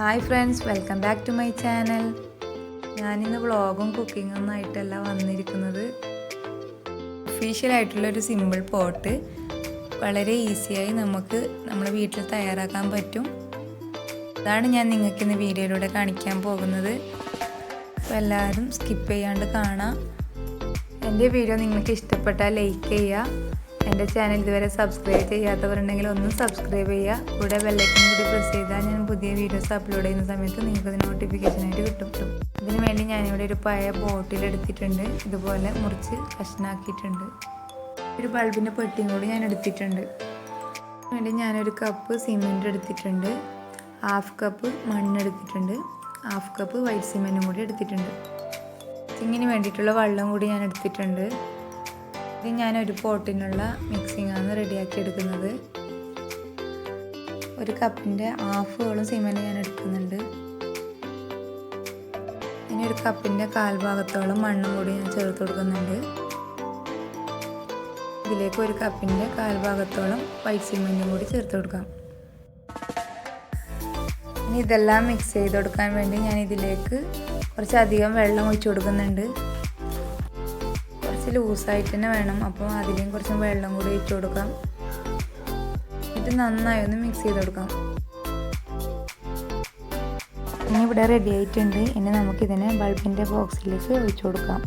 Hi friends, welcome back to my channel. ഞാനിന്ന് വ്ളോഗും കുക്കിങ്ങും ഒന്നും ആയിട്ടല്ല വന്നിരിക്കുന്നത്. ഒഫീഷ്യലായിട്ടുള്ളൊരു സിമ്പിൾ പോട്ട് വളരെ ഈസിയായി നമുക്ക് നമ്മുടെ വീട്ടിൽ തയ്യാറാക്കാൻ പറ്റും. അതാണ് ഞാൻ നിങ്ങൾക്ക് ഇന്ന് വീഡിയോയിലൂടെ കാണിക്കാൻ പോകുന്നത്. അപ്പോൾ എല്ലാവരും സ്കിപ്പ് ചെയ്യാണ്ട് കാണാം. എൻ്റെ വീഡിയോ നിങ്ങൾക്ക് ഇഷ്ടപ്പെട്ടാൽ ലൈക്ക് ചെയ്യുക. എൻ്റെ ചാനൽ ഇതുവരെ സബ്സ്ക്രൈബ് ചെയ്യാത്തവരുണ്ടെങ്കിൽ ഒന്ന് സബ്സ്ക്രൈബ് ചെയ്യുക. കൂടെ ബെല്ലൈക്കൺ കൂടി പ്രസ് ചെയ്താൽ ഞാൻ പുതിയ വീഡിയോസ് അപ്ലോഡ് ചെയ്യുന്ന സമയത്ത് നിങ്ങൾക്ക് നോട്ടിഫിക്കേഷനായിട്ട് കിട്ടും. അതിന് വേണ്ടി ഞാനിവിടെ ഒരു പഴയ ബോട്ടിൽ എടുത്തിട്ടുണ്ട്. ഇതുപോലെ മുറിച്ച് കഷ്ണാക്കിയിട്ടുണ്ട്. ഒരു ബൾബിൻ്റെ പെട്ടിയും കൂടി ഞാൻ എടുത്തിട്ടുണ്ട്. അതിന് വേണ്ടി ഞാനൊരു കപ്പ് സിമെൻറ്റ് എടുത്തിട്ടുണ്ട്, 1/2 കപ്പ് മണ്ണെടുത്തിട്ടുണ്ട്, 1/2 കപ്പ് വൈറ്റ് സിമെൻറ്റും കൂടി എടുത്തിട്ടുണ്ട്. ഇതിന് വേണ്ടിയിട്ടുള്ള വെള്ളം കൂടി ഞാൻ എടുത്തിട്ടുണ്ട്. ഇത് ഞാനൊരു പോട്ടിനുള്ള മിക്സിങ്ങാണ് റെഡിയാക്കി എടുക്കുന്നത്. ഒരു കപ്പിൻ്റെ 1/2 സിമെൻറ്റ് ഞാൻ എടുക്കുന്നുണ്ട്. ഇനി ഒരു കപ്പിൻ്റെ 1/4 ഭാഗത്തോളം മണ്ണും കൂടി ഞാൻ ചേർത്ത് കൊടുക്കുന്നുണ്ട്. ഇതിലേക്ക് ഒരു കപ്പിൻ്റെ 1/4 ഭാഗത്തോളം വൈറ്റ് സിമെൻറ്റും കൂടി ചേർത്ത് കൊടുക്കാം. ഇനി ഇതെല്ലാം മിക്സ് ചെയ്ത് കൊടുക്കാൻ വേണ്ടി ഞാൻ ഇതിലേക്ക് കുറച്ചധികം വെള്ളം ഒഴിച്ചു കൊടുക്കുന്നുണ്ട്. കുറച്ച് ലൂസായിട്ട് തന്നെ വേണം, അപ്പോൾ അതിലേയും കുറച്ച് വെള്ളം കൂടി ഒഴിച്ചു കൊടുക്കാം. എന്നിട്ട് നന്നായി ഒന്ന് മിക്സ് ചെയ്ത് കൊടുക്കാം. ഇനി ഇവിടെ റെഡി ആയിട്ടുണ്ട്. ഇനി നമുക്കിതിനെ ബൾബിൻ്റെ ബോക്സിലേക്ക് ഒഴിച്ചു കൊടുക്കാം.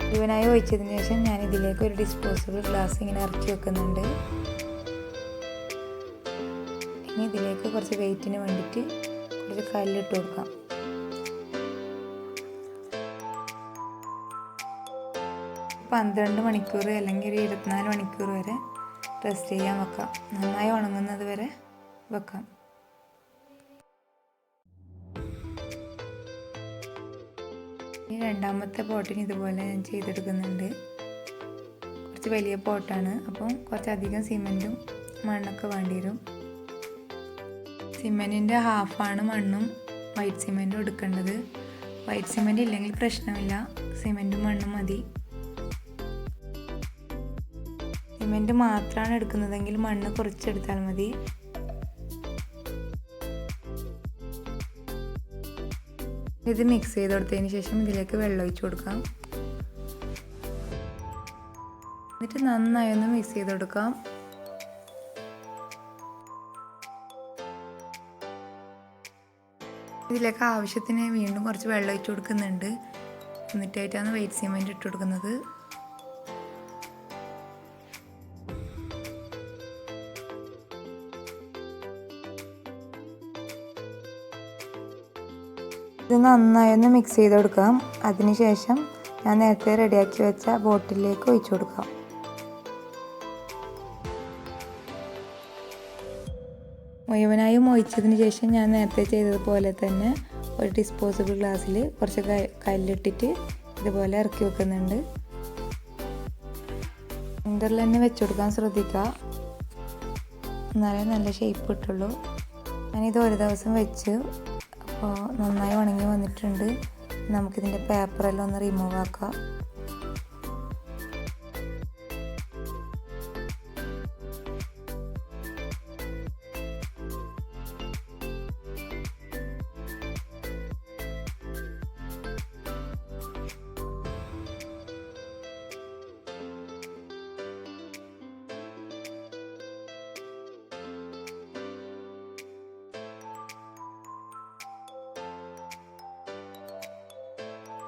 മുഴുവനായി ഒഴിച്ചതിന് ശേഷം ഞാൻ ഇതിലേക്ക് ഒരു ഡിസ്പോസിബിൾ ഗ്ലാസ് ഇങ്ങനെ ഇറക്കി വെക്കുന്നുണ്ട്. ഇനി ഇതിലേക്ക് കുറച്ച് വെയിറ്റിന് വേണ്ടിയിട്ട് കുറച്ച് കല്ലിട്ട് കൊടുക്കാം. പന്ത്രണ്ട് മണിക്കൂർ അല്ലെങ്കിൽ ഒരു 24 മണിക്കൂർ വരെ റെസ്റ്റ് ചെയ്യാൻ വെക്കാം. നന്നായി ഉണങ്ങുന്നത് വരെ വെക്കാം. ഈ രണ്ടാമത്തെ പോട്ടിന് ഇതുപോലെ ഞാൻ ചെയ്തെടുക്കുന്നുണ്ട്. കുറച്ച് വലിയ പോട്ടാണ്, അപ്പം കുറച്ചധികം സിമെൻറ്റും മണ്ണൊക്കെ വേണ്ടി വരും. സിമെൻറ്റിൻ്റെ 1/2 മണ്ണും വൈറ്റ് സിമെൻറ്റും എടുക്കേണ്ടത്. വൈറ്റ് സിമെൻറ്റ് ഇല്ലെങ്കിൽ പ്രശ്നമില്ല, സിമെൻറ്റും മണ്ണും മതി. സിമെൻറ്റ് മാത്രമാണ് എടുക്കുന്നതെങ്കിൽ മണ്ണ് കുറച്ചെടുത്താൽ മതി. ഇത് മിക്സ് ചെയ്ത് കൊടുത്തതിന് ശേഷം ഇതിലേക്ക് വെള്ളം ഒഴിച്ച് കൊടുക്കാം. എന്നിട്ട് നന്നായി ഒന്ന് മിക്സ് ചെയ്ത് കൊടുക്കാം. ഇതിലേക്ക് ആവശ്യത്തിന് വീണ്ടും കുറച്ച് വെള്ളം ഒഴിച്ച് കൊടുക്കുന്നുണ്ട്. എന്നിട്ടായിട്ടാണ് വൈറ്റ് സിമെൻറ്റ് ഇട്ട് കൊടുക്കുന്നത്. ഇത് നന്നായി ഒന്ന് മിക്സ് ചെയ്ത് കൊടുക്കാം. അതിനുശേഷം ഞാൻ നേരത്തെ റെഡിയാക്കി വെച്ച ബോട്ടിലേക്ക് ഒഴിച്ചു കൊടുക്കാം. മുഴുവനായും ഒഴിച്ചതിന് ശേഷം ഞാൻ നേരത്തെ ചെയ്തതുപോലെ തന്നെ ഒരു ഡിസ്പോസിബിൾ ഗ്ലാസ്സിൽ കുറച്ച് കല്ലിട്ടിട്ട് ഇതുപോലെ ഇറക്കി വെക്കുന്നുണ്ട്. സെൻറ്ററിൽ തന്നെ വെച്ച് കൊടുക്കാൻ ശ്രദ്ധിക്കുക, എന്നാലേ നല്ല ഷേപ്പ് കിട്ടുള്ളൂ. ഞാനിത് ഒരു ദിവസം വെച്ച്, അപ്പോൾ നന്നായി ഉണങ്ങി വന്നിട്ടുണ്ട്. നമുക്കിതിൻ്റെ പേപ്പറെല്ലാം ഒന്ന് റിമൂവ് ആക്കാം.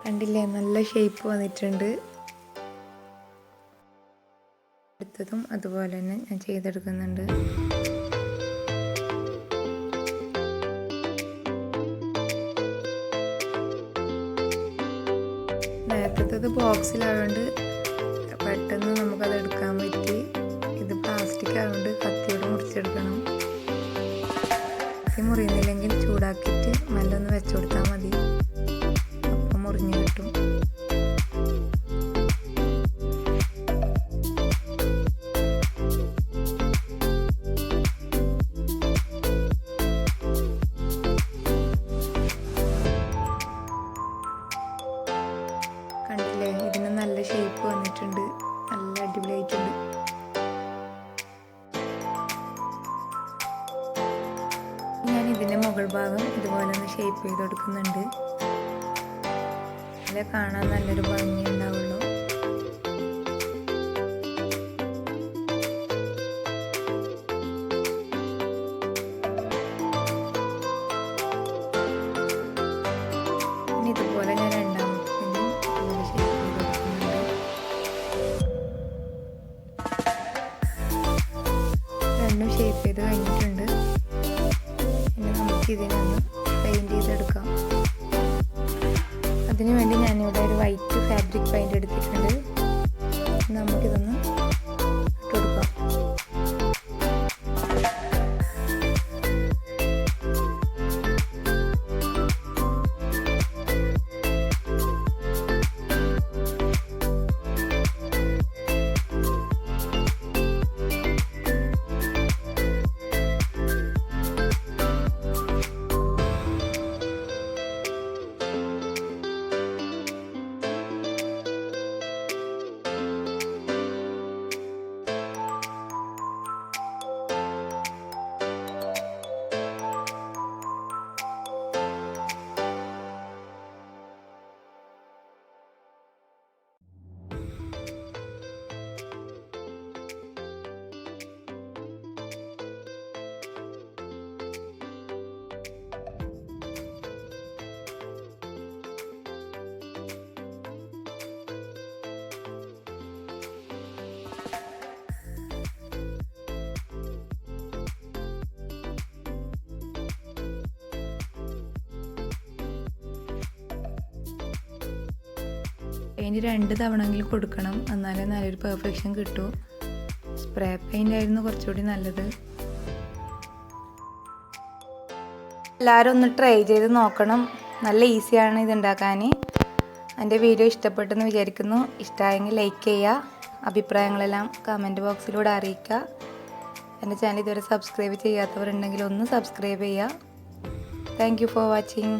കണ്ടില്ലേ, നല്ല ഷേപ്പ് വന്നിട്ടുണ്ട്. അടുത്തതും അതുപോലെ തന്നെ ഞാൻ ചെയ്തെടുക്കുന്നുണ്ട്. നേരത്തേത് ബോക്സിലായതുകൊണ്ട് പെട്ടെന്ന് നമുക്കത് എടുക്കാൻ പറ്റി. ഇത് പ്ലാസ്റ്റിക് ആയതുകൊണ്ട് കത്തിയോട് മുറിച്ചെടുക്കണം. കത്തി മുറിയുന്നില്ലെങ്കിൽ ചൂടാക്കിയിട്ട് മെല്ലൊന്ന് വെച്ചു കൊടുത്താൽ മതി. മുറിഞ്ഞു കിട്ടും. കണ്ടില്ലേ, ഇതിന് നല്ല ഷേപ്പ് വന്നിട്ടുണ്ട്, നല്ല അടിപൊളിയായിട്ടുണ്ട്. ഞാൻ ഇതിൻ്റെ മുകൾ ഭാഗം ഇതുപോലെ ഒന്ന് ഷേപ്പ് ചെയ്ത് കൊടുക്കുന്നുണ്ട്. അല്ലെ കാണാൻ നല്ലൊരു ഭംഗി ഉണ്ടാവുള്ളൂ. ഇതുപോലെ ഞാൻ രണ്ടാമത്തേന് ഷേപ്പ് ചെയ്ത് കൊടുക്കുന്നുണ്ട്. രണ്ടും ഷേപ്പ് ചെയ്ത് കഴിഞ്ഞിട്ടുണ്ട്. ഇനി നമുക്ക് ഇതിനൊന്ന് പെയിൻറ് ചെയ്തെടുക്കാം. അതിനു വേണ്ടി ഞാനിവിടെ ഒരു വൈറ്റ് ഫാബ്രിക് പെയിൻറ് എടുത്തിട്ടുണ്ട്. നമുക്കിതൊന്ന് ഇട്ട് കൊടുക്കാം. പെയിൻറ്റ് 2 തവണയെങ്കിലും കൊടുക്കണം, എന്നാലേ നല്ലൊരു പെർഫെക്ഷൻ കിട്ടൂ. സ്പ്രേ പെയിൻ്റ് ആയിരുന്നു കുറച്ചുകൂടി നല്ലത്. എല്ലാവരും ഒന്ന് ട്രൈ ചെയ്ത് നോക്കണം. നല്ല ഈസിയാണ് ഇതുണ്ടാക്കാൻ. എൻ്റെ വീഡിയോ ഇഷ്ടപ്പെട്ടെന്ന് വിചാരിക്കുന്നു. ഇഷ്ടമായെങ്കിൽ ലൈക്ക് ചെയ്യുക. അഭിപ്രായങ്ങളെല്ലാം കമൻറ്റ് ബോക്സിലൂടെ അറിയിക്കുക. എൻ്റെ ചാനൽ ഇതുവരെ സബ്സ്ക്രൈബ് ചെയ്യാത്തവരുണ്ടെങ്കിൽ ഒന്ന് സബ്സ്ക്രൈബ് ചെയ്യുക. Thank you for watching.